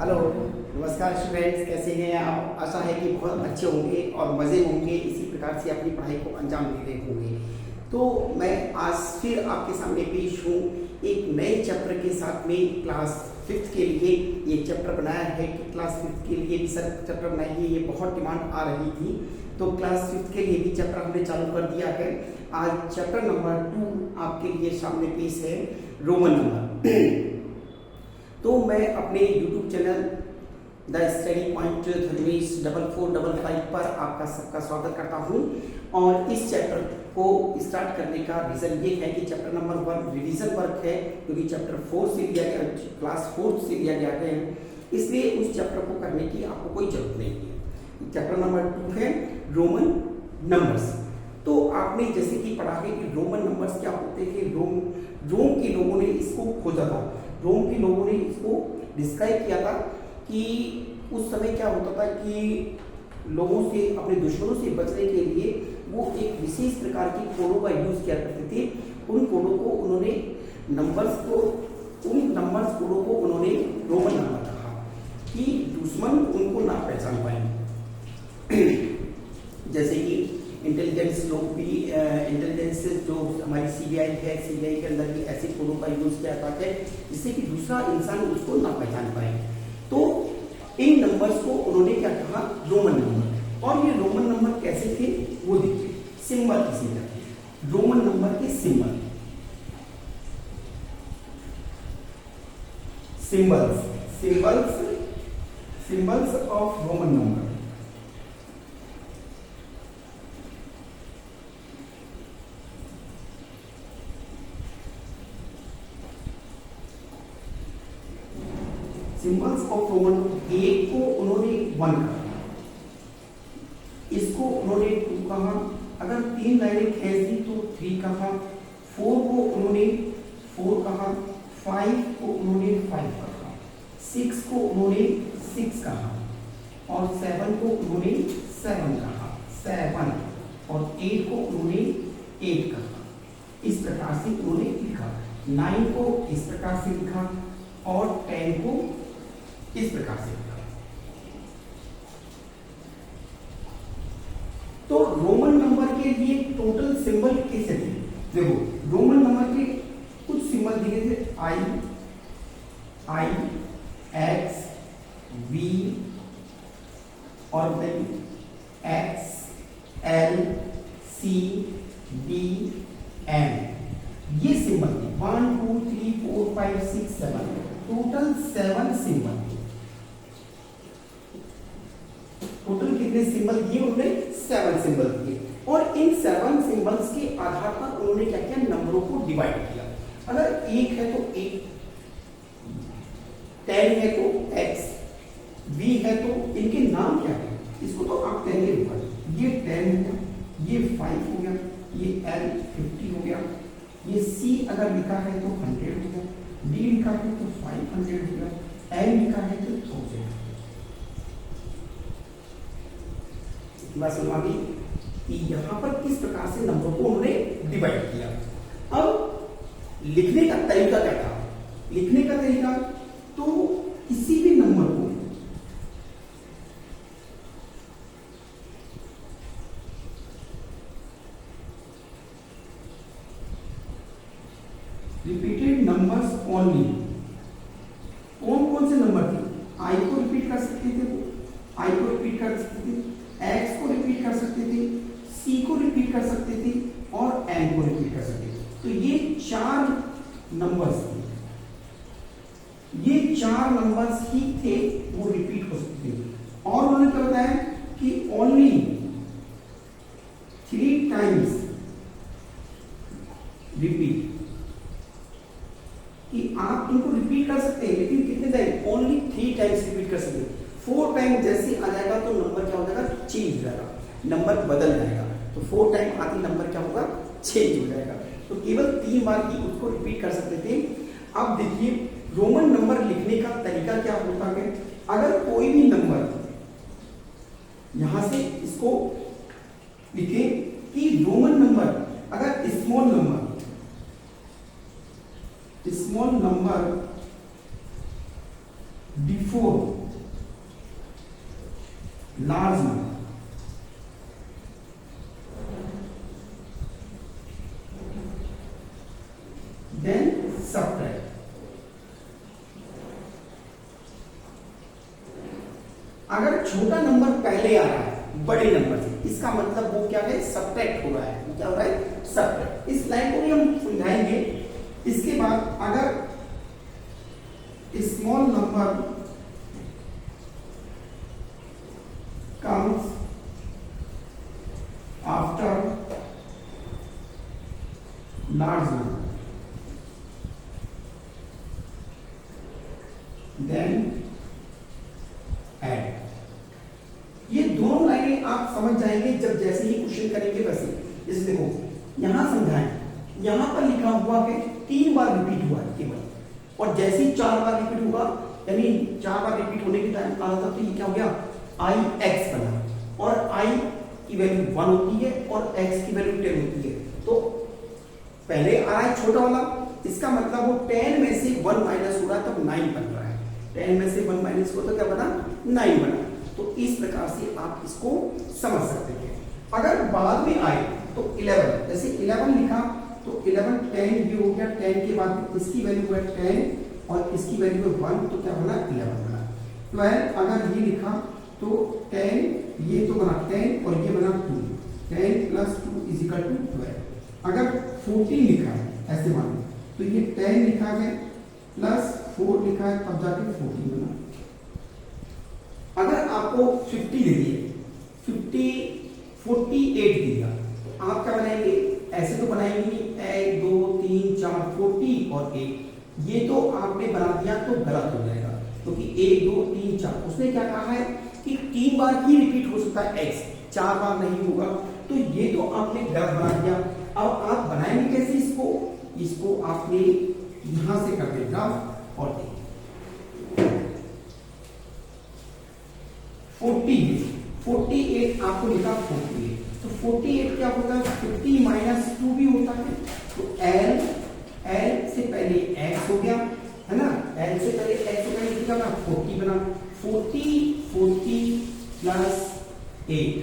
Hello, नमस्कार students, कैसे हैं आप। आशा है कि बहुत अच्छे होंगे और मज़े होंगे, इसी प्रकार से अपनी पढ़ाई को अंजाम दे रहे होंगे। तो मैं आज फिर आपके सामने पेश हूँ एक नए चैप्टर के साथ में क्लास 5th के लिए। ये चैप्टर बनाया है कि क्लास 5th के लिए भी सर चैप्टर बनाइए, ये बहुत डिमांड आ रही थी, तो क्लास 5th के लिए भी चैप्टर हमने चालू कर दिया है। आज चैप्टर नंबर 2 आपके लिए सामने पेश है, रोमन नंबर। तो मैं अपने YouTube channel the study point Dharmesh 4455 पर आपका सबका स्वागत करता हूं। और इस चैप्टर को स्टार्ट करने का रीज़न ये है कि चैप्टर नंबर 1 रिवीजन वर्क है, क्योंकि चैप्टर 4 से लिया गया, क्लास 4 से लिया गया है, इसलिए उस चैप्टर को करने की आपको कोई जरूरत नहीं है। चैप्टर नंबर 2 है रोमन नंबर्स। तो आपने जैसे कि पढ़ा है कि रोमन नंबर्स क्या होते हैं। रोम के लोगों ने इसको खोजा था, रोम के लोगों ने इसको डिस्क्राइब किया था कि उस समय क्या होता था कि लोगों से, अपने दुश्मनों से बचने के लिए वो एक विशेष प्रकार की कोडों का यूज किया करते थे। उन कोडों को उन्होंने उन नंबर्स कोडों को उन्होंने रोमन नंबर कहा कि दुश्मन उनको ना पहचान पाए। जैसे कि इंटेलिजेंस लोग भी, इंटेलिजेंस जो हमारी सीबीआई है, सीबीआई के अंदर भी ऐसे कोडों का यूज किया जाता है जिससे कि दूसरा इंसान उसको ना पहचान पाए। तो इन नंबर्स को उन्होंने क्या कहा, रोमन नंबर। और ये रोमन नंबर कैसे थे वो देखिए, सिंबल किसी का, रोमन नंबर के symbol, symbols of Roman number. Symbols of Roman, एक को उन्होंने 1 कहा, इसको उन्होंने 2 कहा, अगर 3 लाइनें खींच दी तो 3 कहा, 4 को उन्होंने 4 कहा, 5 को उन्होंने 5 कहा, 6 को उन्होंने 6 कहा, और 7 को उन्होंने 7 कहा, 7, और 8 को उन्होंने 8 कहा। इस प्रकार से उन्होंने लिखा। 9 को इस प्रकार से लिखा, और 10 को इस प्रकार से लिखा। तो रोमन नंबर के लिए टोटल सिंबल कैसे थे, देखो रोमन नंबर के कुछ सिंबल दिए थे, आई, एक्स, वी, और देन एक्स, एल, सी, डी, एम, ये सिंबल थे। 1 2 3 4 5 6 7, टोटल 7 सिंबल। टोटल कितने सिंबल दिए उन्होंने, 7 सिंबल दिए। और इन 7 सिंबल्स के आधार पर उन्होंने क्या किया, नंबरों को डिवाइड किया। अगर 1 है तो 1, 10 है तो x, v है तो, इनके नाम क्या है इसको तो आप पहले लिखा, ये 10 हो गया, ये 5 हो गया, ये l 50 हो गया, ये c अगर लिखा है तो 100 हो गया, d लिखा है तो 500 हो गया, l लिखा है तो 1000। बात समझ आ गई कि यहां पर किस प्रकार से नंबरों को उन्होंने डिवाइड किया। अब लिखने का तरीका क्या था, लिखने का तरीका तो किसी भी नंबर को रिपीटेड नंबर्स ओनली। कौन कौन से नंबर थे, आई को रिपीट कर सकते थे, आई को रिपीट कर सकते थे, एक्स को रिपीट कर सकते थे, सी को रिपीट कर सकते थे, और एन को रिपीट कर सकते थे। तो ये 4 नंबर्स थे, ये 4 नंबर्स ही थे वो रिपीट हो सकते थे। और उन्होंने क्या बताया कि ओनली 3 टाइम्स रिपीट, कि आप इनको रिपीट कर सकते हैं, लेकिन कितने टाइम, ओनली 3 टाइम्स रिपीट कर सकते हैं। 4 टाइम जैसे आ जाएगा तो नंबर क्या हो जाएगा, चेंज हो जाएगा, नंबर बदल जाएगा। तो 4 टाइम आती नंबर क्या होगा, चेंज हो जाएगा। तो केवल 3 बार ही उसको रिपीट कर सकते थे। अब देखिए रोमन नंबर लिखने का तरीका क्या होता है। अगर कोई भी नंबर, यहां से इसको लिखे कि रोमन नंबर, अगर small number before large number, then subtract. अगर छोटा नंबर पहले आ रहा है बड़े नंबर से, इसका मतलब वो क्या है, सबट्रैक्ट हो रहा है। वो क्या हो रहा है, सबट्रैक्ट। इस लाइन को भी हम समझाएंगे। इसके बाद अगर small number comes after large number, then add। ये दोनों लाइनें आप समझ जाएंगे जब जैसे ही क्वेश्चन करेंगे वैसे। जैसे देखो यहां समझाएं, यहां पर लिखा हुआ है 3 बार रिपीट हुआ है केवल, और जैसे ही 4 बार रिपीट हुआ, यानी 4 बार रिपीट होने के टाइम आ रहा था, तो ये क्या हो गया, आई एक्स बना। और आई की वैल्यू 1 होती है और एक्स की वैल्यू 10 होती है। तो पहले आ रहा है छोटा वाला, इसका मतलब वो 10 में से 1 माइनस हो रहा है, तब 9 बन रहा है। 10 में से 1 माइनस हो तो क्या बना, 9 बना। तो इस प्रकार से आप इसको समझ सकते हैं। अगर बाद में आए तो 11, जैसे 11 लिखा तो 11 10 ये हो गया, 10 के बाद इसकी वैल्यू है 10 और इसकी वैल्यू है 1, तो क्या बना, 11 बना। 12 अगर ये लिखा तो 10 ये तो बना 10 और ये बना 2, 10 प्लस 2 इज इक्वल टू 12। अगर 14 लिखा है ऐसे मान, तो ये 10 लिखा है प्लस 4 लिखा है, तब जाके 14 बना। अगर आपको 50 दे दिए, 48 दिया, तो आप क्या बनाएंगे, ऐसे तो बनाएंगे नहीं, 1 2 3 4 40 और 1, ये तो आपने बना दिया तो गलत हो जाएगा, क्योंकि 1 2 3 4 उसने क्या कहा है कि 3 बार ही रिपीट हो सकता है एक्स, 4 बार नहीं होगा। तो ये तो आपने गलत बना दिया। अब आप बनाएंगे कैसे इसको आपने यहां से कर देगा और 48 आपको लिखा 48, तो 48 क्या होता है, 50 माइनस 2 भी होता है। तो L से पहले x हो गया है ना, L से पहले x हो गया, क्या बना, 40 बना। 40 प्लस 8,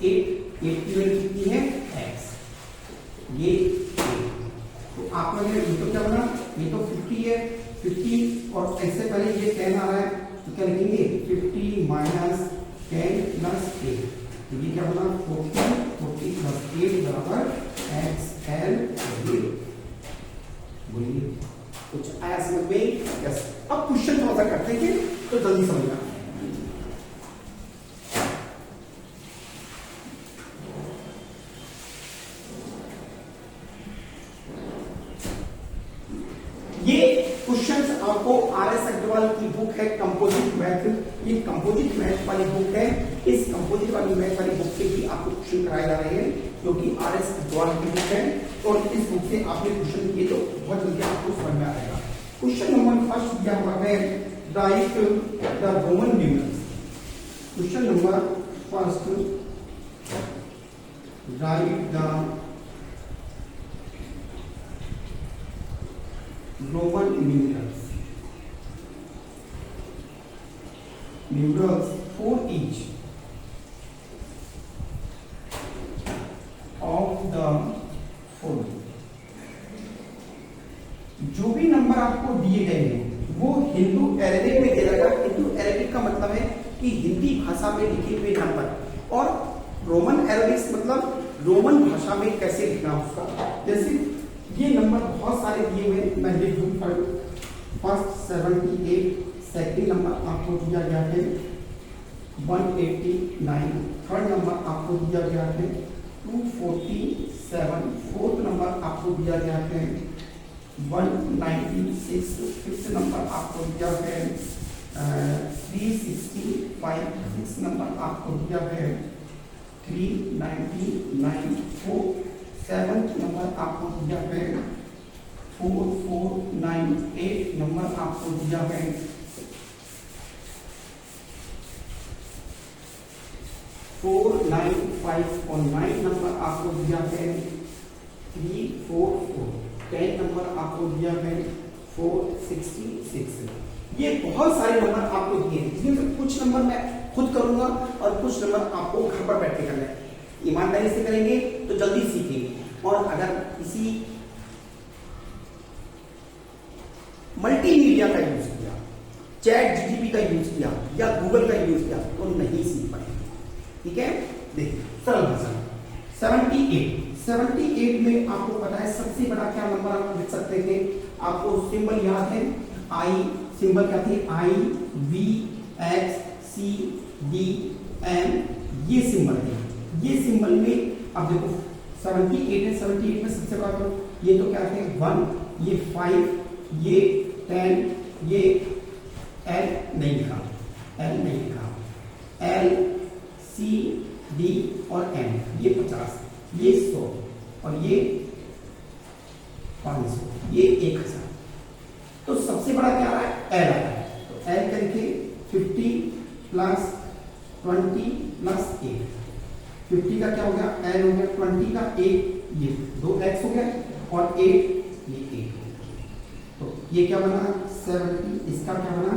ये 8 की वैल्यू कितनी है, x, ये 8। तो आपका ये तो क्या बना, ये तो 50 है, 50 और x से पहले ये 10 आ रहा है, तो क्या लिखेंगे, 50 माइनस 10 प्लस 8, तो ये क्या बना, 40 प्लस 8 बराबर XL। बोलिए कुछ आया समझ में? यस। अब क्वेश्चन थोड़ा सा करते हैं तो जल्दी समझना। ये क्वेश्चंस आपको RS अग्रवाल की बुक है कंपोजिट मैथ, ये कंपोजिट मैथ वाली बुक है। इस कंपोजिट वाली मैथ वाली बुक से भी आपको क्वेश्चन कराए जा रहे हैं, क्योंकि RS अग्रवाल की बुक है, और इस बुक से आपने क्वेश्चन किए तो बहुत जल्दी आपको समझ में आएगा। क्वेश्चन नंबर फर्स्ट दिया हुआ है, right the Roman numerals. Question number first, right the Roman numerals for each of the following। जो भी नंबर आपको दिए गए हैं वो हिंदू अरेबिक में दिया जाएगा। हिंदू अरेबिक का मतलब है कि हिंदी भाषा में लिखे हुए नंबर, और रोमन अरेबिक मतलब रोमन भाषा में कैसे लिखना उसका। जैसे ये नंबर बहुत सारे दिए हुए, मैं लिख दूं। फर्स्ट 78, सेकंड नंबर आपको दिया गया है 189, थर्ड नंबर आपको दिया गया है 247, फोर्थ नंबर आपको दिया गया है 196, फिफ्थ नंबर आपको दिया है 365, सिक्स नंबर आपको दिया है 399, सेवंथ नंबर आपको दिया है 4498, नंबर आपको दिया है 495 और 9 नंबर आपको दिया है 344, 10 नंबर आपको दिया है 466। ये बहुत सारे नंबर आपको दिए हैं, इसमें से कुछ नंबर मैं खुद करूंगा और कुछ नंबर आपको घर पर बैठ के करना है। ईमानदारी से करेंगे तो जल्दी सीखेंगे। और अगर किसी मल्टीमीडिया का यूज किया, चैट जीपीटी का यूज किया या गूगल का यूज किया तो नहीं सीख पाएंगे। ठीक है, देखिए सरल भाषा 78 में आपको पता है सबसे बड़ा क्या नंबर आप लिख सकते थे। आपको सिंबल याद है, आई सिंबल क्या थे, I V X C D M, ये सिंबल थे। ये सिंबल में अब देखो 78 है, 78 में सबसे बड़ा करो, ये तो क्या थे 1, ये 5, ये 10, ये एल नहीं लिखा, एल नहीं लिखा, एल सी डी और एम, ये 50, ये 100 और ये 500, ये 1000। तो सबसे बड़ा क्या आ रहा है, एल आ रहा है। तो एल करके 50 प्लस 20 प्लस 8, 50 का क्या हो गया, एल हो गया, 20 का 8, ये 2x हो गया और 8 ये 8 हो गया। तो ये क्या बना 70, इसका क्या बना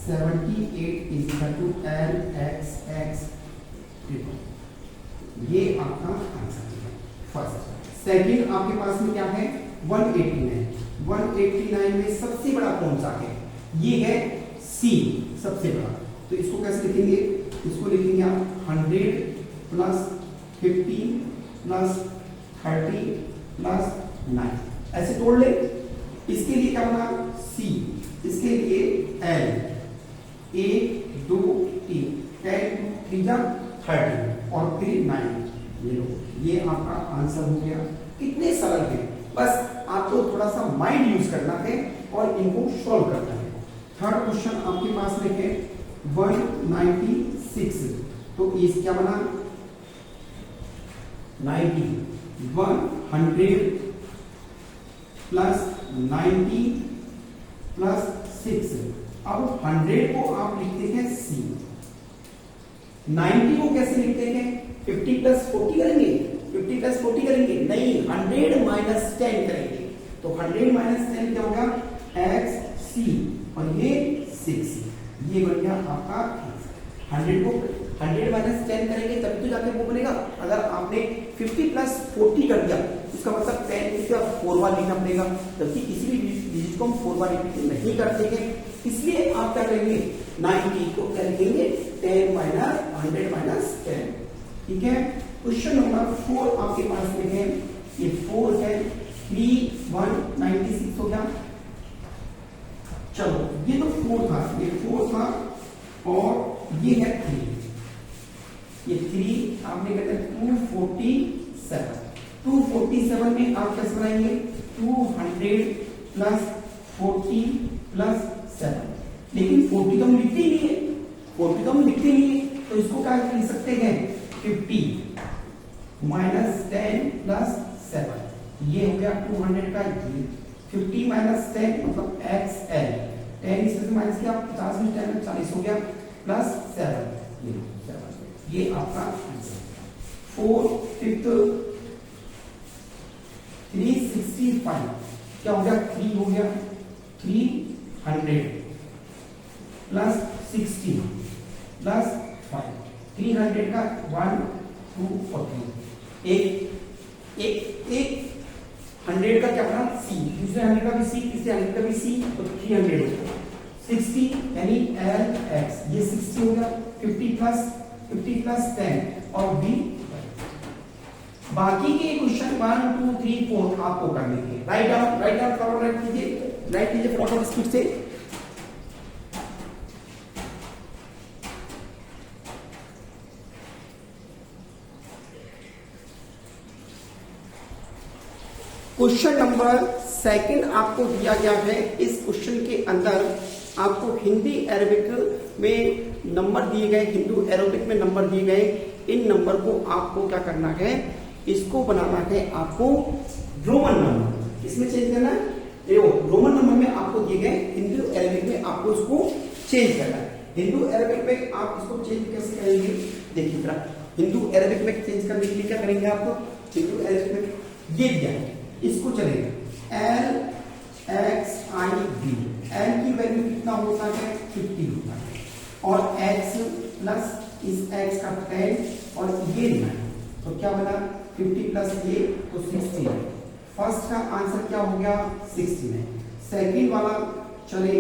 78 is equal to L X X, ये आपका आंसर है फर्स्ट। सेकंड आपके पास में क्या है 189 में सबसे बड़ा कौन सा है, ये है सी सबसे बड़ा। तो इसको कैसे लिखेंगे, इसको लिखेंगे आप 100 प्लस 50 प्लस 30 प्लस 9, ऐसे तोड़ ले। इसके लिए क्या बना सी, इसके लिए एल, 1 2 3, 10 3 30 और फिर 9, ये लो, ये आपका आंसर हो गया। कितने सरल है, बस आपको थोड़ा सा माइंड यूज करना है और इनको सॉल्व करना है। थर्ड क्वेश्चन आपके पास में है 196, तो इस क्या बना 90, 100 प्लस 90 प्लस 6। अब 100 को आप लिखते हैं सी, 90 को कैसे लिखते हैं 50 प्लस 40 करेंगे, 50 प्लस 40 करेंगे नहीं, 100 माइनस 10 करेंगे। तो 100 माइनस 10 क्या होगा एक्स सी और ये 6, ये बन गया आपका आंसर। 100 को 100 माइनस 10 करेंगे तभी तो जाके वो बनेगा। अगर आपने 50 प्लस 40 कर दिया इसका मतलब 10 इसका 4 बार लिखना पड़ेगा, जबकि किसी भी डिजिट को हम 4 बार रिपीट नहीं करते हैं। इसलिए आप क्या करेंगे 90 को क्या लिखेंगे 10 माइनस 100 माइनस 10। ठीक है, क्वेश्चन नंबर 4 आपके पास में है, ये 4 है 3196 हो गया। चलो ये तो 4 था, ये 4 था और ये है 3, ये 3 आपने कहते हैं 247। 247 में आप कैसे बनाएंगे 200 प्लस 40 प्लस 7, लेकिन 40 तो हम लिखते ही नहीं है, 40 तो हम लिखते नहीं है, तो इसको क्या लिख सकते हैं 50 माइनस 10 प्लस 7, ये हो गया 200 का, ये 50 माइनस 10 मतलब XL, 10 इसमें माइनस किया 50 में 10 40 हो गया प्लस 7, ये 7, ये आपका आंसर। 4 फिफ्थ 365 क्या हो गया 3 हो गया 300 प्लस 60 प्लस 5, 300 का 1 2 और 3, एक 100 का क्या बना सी, दूसरे 100 का भी सी, तीसरे 100 का भी सी, तो 300 हो गया। 60 यानी एल एक्स, ये 60 हो गया, 50 प्लस 10 और बी। बाकी के क्वेश्चन 1 2 3 4 आपको करने के, राइट डाउन फॉलो राइट कीजिए फटाफट स्पीड से। क्वेश्चन नंबर 2 आपको दिया गया है। इस क्वेश्चन के अंदर आपको हिंदी अरबिक में नंबर दिए गए, हिंदू अरबिक में नंबर दिए गए। इन नंबर को आपको क्या करना है, इसको बनाना है आपको रोमन नंबर, इसमें चेंज करना है। रोमन नंबर में आपको दिए गए, हिंदू अरबिक में आपको इसको चेंज करना है। हिंदू अरबिक में आप इसको चेंज कैसे करेंगे, देखिए जरा। हिंदू अरबिक में चेंज करने के लिए क्या करेंगे आपको, हिंदू अरबिक में ये दिया है, इसको चलेगा एल एक्स आई बी। एल की वैल्यू कितना होता है 50 होता है और एक्स प्लस इस x का 10 और ये 9, तो क्या बना 50 प्लस ये तो 69। फर्स्ट का आंसर क्या हो गया 69। सेकंड वाला चले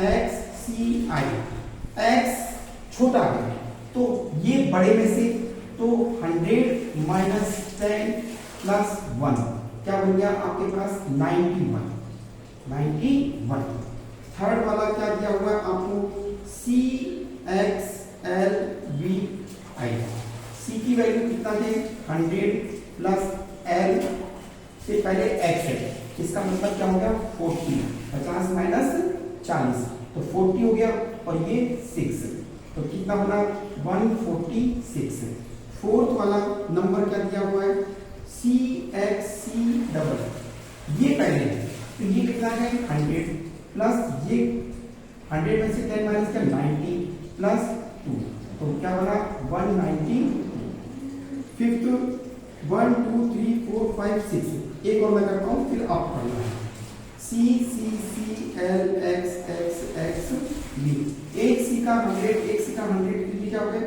x c i, x छोटा है तो ये बड़े में से, तो 100 माइनस 10 प्लस 1 क्या बन गया आपके पास 91। थर्ड वाला क्या दिया हुआ है आपको C X L V I, C की वैल्यू कितना है 100 प्लस L से पहले X है, इसका मतलब क्या हो गया 40, 50 माइनस 40 तो 40 हो गया और ये 6 तो कितना होगा 146। फोर्थ वाला नंबर क्या दिया हुआ है C X C डबल, ये पहले तो ये कितना है 100 प्लस ये 100 में से 10 माइनस का 90 प्लस 2 तो क्या बना 190। फिफ्थ 1 2 3 4 5 6 एक और मैं करता हूँ फिर आप पढ़ना है C C C L X X X V, एक C का 100 एक C का 100 कितनी क्या हो गया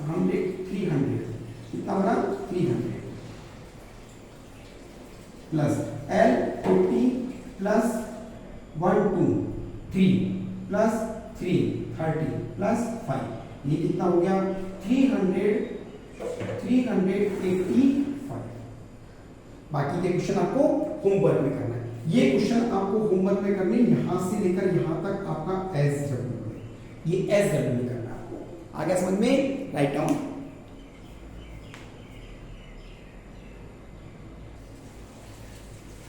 100 300 कितना बना 300 plus L 50 plus 1 2 3 plus 3 30 plus 5 ये कितना हो गया 385। बाकी के क्वेश्चन आपको होमवर्क में करना है, ये क्वेश्चन आपको होमवर्क में करने यहां से लेकर यहां तक आपका SW है, ये SW में करना है आपको। आगे समझ में, राइट डाउन।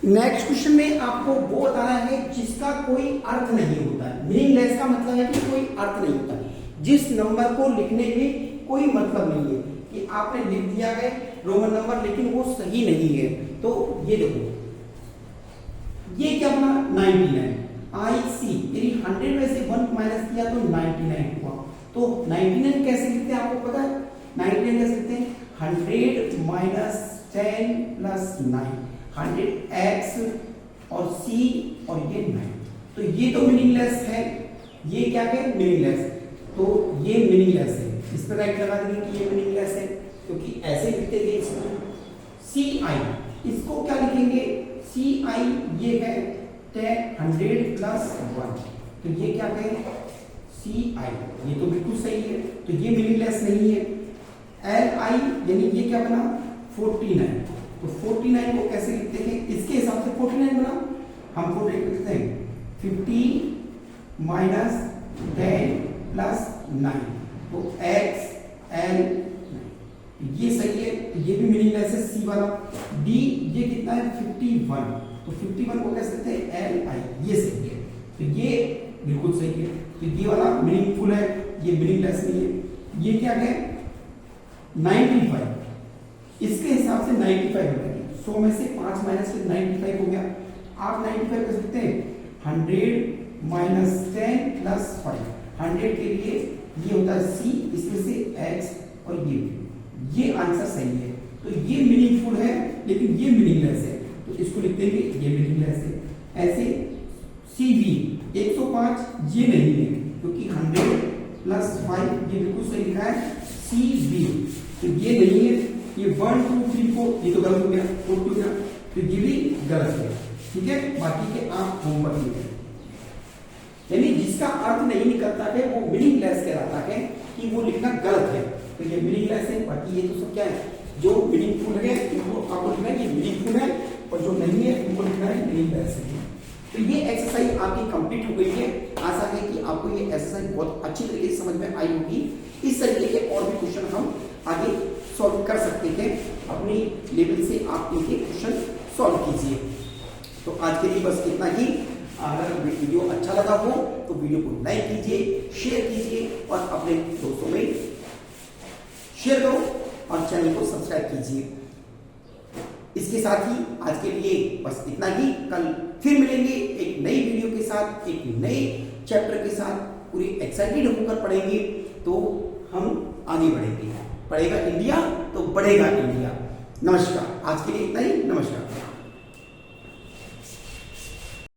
नेक्स्ट क्वेश्चन में आपको वो बताना है जिसका कोई अर्थ नहीं होता है। मीनिंगलेस का मतलब है कि कोई अर्थ नहीं होता, जिस नंबर को लिखने में कोई मतलब नहीं है कि आपने लिख दिया है रोमन नंबर लेकिन वो सही नहीं है। तो ये देखो ये क्या बना 99 IC, यदि 100 में से 1 माइनस किया तो 99 हुआ। तो 99 कैसे लिखते हैं आपको पता है, 99 कैसे लिखते हैं 100 माइनस 10 प्लस 9, 100x और C और ये 9, तो ये तो मीनिंगलेस है, ये क्या है मीनिंगलेस, तो ये मीनिंगलेस है, इस पर राइट लगा देंगे कि ये मीनिंगलेस है क्योंकि ऐसे लिखते थे इसको। CI इसको क्या लिखेंगे CI ये है 100 प्लस 1, तो ये क्या है CI, ये तो बिल्कुल सही है, तो ये मीनिंगलेस नहीं है। LI यानी ये क्या बना 49, तो 49 को कैसे लिखते हैं इसके हिसाब से 49 बना, हम 49 लिखते हैं 50 माइनस 10 प्लस 9, तो X L ये सही है, तो ये भी मीनिंगलेस है C वाला। D ये कितना है 51, तो 51 को कैसे लिखते हैं LI, ये सही है, तो ये बिल्कुल सही है, तो ये वाला मीनिंगफुल है, ये मीनिंगलेस नहीं है। ये क्या है 95, इसके हिसाब से 95 हो गया, 100 में से 5 माइनस के 95 हो गया। आप 95 कर सकते हैं 100 माइनस 10 प्लस 5, 100 के लिए ये होता है C, इसमें से X और ये आंसर सही है, तो ये मीनिंगफुल है लेकिन ये मीनिंगलेस है, तो इसको लिख देंगे ये मीनिंगलेस है। ऐसे CV 105 ये नहीं है क्योंकि 100 प्लस 5 ये बिल्कुल सही लिखा है CV, तो ये नहीं है, ये 1 2 3 4 ये तो गलत हो गया, 4 हो गया, तो ये भी गलत है, ठीक है। बाकी के आप होमवर्क में करें, यानी जिसका अर्थ नहीं निकलता है वो मीनिंगलेस कहलाता है कि वो लिखना गलत है, तो ये मीनिंगलेस है। बाकी ये तो सब क्या है जो मीनिंगफुल है उनको आपको लिखना है ये मीनिंगफुल है, और जो नहीं है उनको लिखना है मीनिंगलेस है। तो ये एक्सरसाइज आपकी कंप्लीट हो गई है, आशा है कि आपको ये एक्सरसाइज बहुत अच्छी तरीके से समझ में आई होगी। इस तरीके के और भी क्वेश्चन हम आगे सॉल्व कर सकते हैं, अपनी लेवल से आप इनके क्वेश्चन सॉल्व कीजिए। तो आज के लिए बस इतना ही। अगर वीडियो अच्छा लगा हो तो वीडियो को लाइक कीजिए, शेयर कीजिए और अपने दोस्तों में शेयर करो और चैनल को सब्सक्राइब कीजिए। इसके साथ ही आज के लिए बस इतना ही। कल फिर मिलेंगे एक नई वीडियो के साथ, एक नए चैप्टर के साथ, पूरी एक्साइटेड होकर पढ़ेंगे तो हम आगे बढ़ेंगे। पढ़ेगा इंडिया तो बढ़ेगा इंडिया। नमस्कार, आज के लिए इतना ही, नमस्कार।